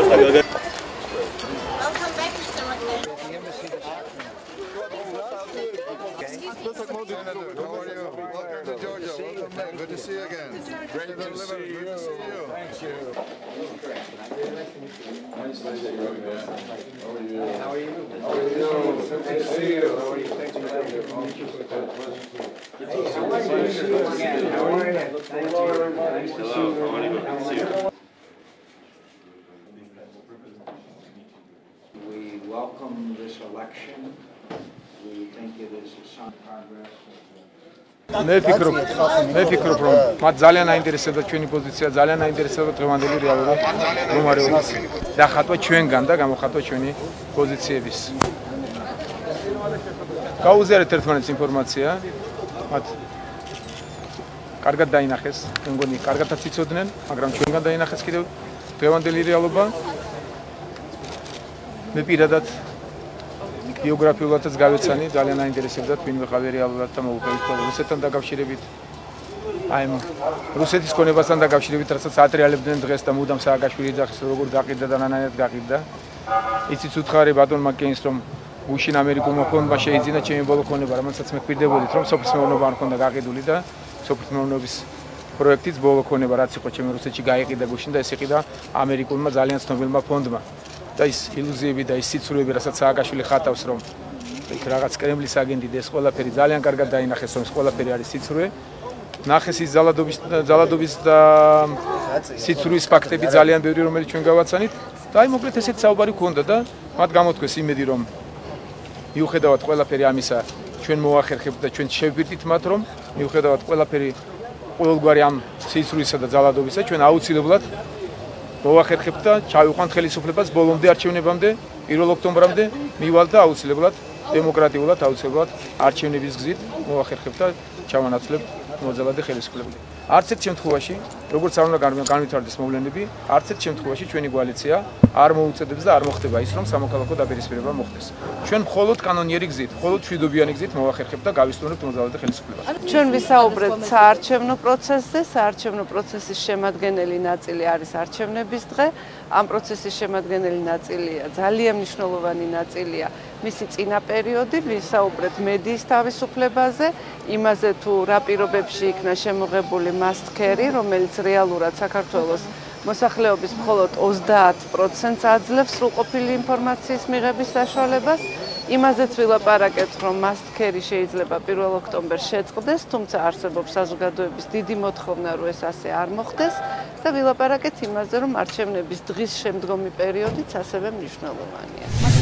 Good to see you again. Great to see you. Thank you. Nice that you're over there. How are you? How are you? How are you? Good to see you. How are you? Thanks for having me. How are you? Nice to see you. We welcome this election. We think it is a sign of progress. მე ვფიქრობ რომ მათ ძალიან აინტერესებდა ჩვენი პოზიცია, ძალიან აინტერესებდა დღევანდელი რეალობა რომარეობის დახატვა ჩვენგან და გამოხატვა ჩვენი პოზიციების. გაუზიარეთ ერთმანეთს ინფორმაცია, მათ კარგად დაინახეს, მე მგონი კარგადაც იცოდნენ, მაგრამ ჩვენგან დაინახეს კიდევ დღევანდელი რეალობა. მე პირადად გეოგრაფიულადაც გავეცანი, ძალიან აინტერესებდა თქვენ ვიყავი რეალურად და მოუყევით რუსეთთან დაკავშირებით. აი რუსეთის ქონებასთან დაკავშირებით, რასაც ატრიალებდნენ დღეს და მუდამ სააკაშვილი ძახის როგორ გაყიდდა და ნანანად გაყიდდა. იცით უთხარი ბატონმა კეინს რომ გუშინ ამერიკულმა ფონდმა შეიძინა ჩემი ბოლო ქონება, რომელსაც მე გვირდებოდით რომ სოფლის მეურნეობა არ ქონდა გაყიდული და სოფლის მეურნეობის პროექტის ბოლო ქონება რაც იყო ჩემი რუსეთში გაიყიდა გუშინ და ეს იყიდა ამერიკულმა ძალიან ცნობილმა ფონდმა. და ის ილუზიები და ის სიცრუეები, რასაც სააკაშვილი ხატავს, რომ იქ რაღაც კრემლის აგენტი და ეს ყველაფერი ძალიან კარგად დაინახეს, რომ ეს ყველაფერი არის სიცრუე. ნახეს ის ძალადობის და სიცრუის ფაქტები ძალიან ბევრი, რომელიც ჩვენ გავაცანით. და აი მოკლედ ესეთი საუბარი გქონდა და მათ გამოთქვეს იმედი, რომ მიუხედავად ყველაფერი ამისა, ჩვენ მოახერხებთ და ჩვენ შევგვირდით მათ, რომ მიუხედავად ყველაფერი ყოველგვარი ამ სიცრუისა და ძალადობისა, ჩვენ აუცილებლად მოახერხებთ და ჩავიყვანთ ხელისუფლებას ბოლომდე არჩევნებამდე, 1 ოქტომბრამდე მივალ და აუცილებლად დემოკრატიულად აუცილებლად არჩევნების გზით მოახერხებთ და ჩავანაცვლებთ მოძალადე ხელისუფლებას. არც ერთ შემთხვევაში, როგორც არ უნდა განვითარდეს მოვლენები, არც ერთ შემთხვევაში ჩვენი კოალიცია არ მოუწოდებს და არ მოხდება ის, რომ სამოქალაქო დაპირისპირება მოხდეს. ჩვენ მხოლოდ კანონიერი გზით, მხოლოდ მშვიდობიანი გზით მოახერხებთ და გავისტუმრებთ მოძალადე ხელისუფლებას. ჩვენ ვისაუბრეთ საარჩევნო პროცესზე, საარჩევნო პროცესის შემადგენელი ნაწილი არის არჩევნების დღე. ამ პროცესის შემადგენელი ნაწილია, ძალიან მნიშვნელოვანი ნაწილია მისი წინა პერიოდი, ვისაუბრეთ მედიის თავისუფლებაზე, იმაზე თუ რა პირობებში იქნა შემოღებული მასტკერი, რომელიც რეალურად საქართველოს მოსახლეობის მხოლოდ 30%-ს აძლევს სრულყოფილი ინფორმაციის მიღების საშუალებას. იმაზეც ვილაპარაკეთ, რომ მასტკერი შეიძლება 1 ოქტომბერს შეწყდეს, თუმცა არსებობს საზოგადოების დიდი მოთხოვნა, რომ ეს ასე არ მოხდეს და ვილაპარაკეთ იმაზე, რომ არჩევნების დღის შემდგომი პერიოდიც ასევე მნიშვნელოვანია.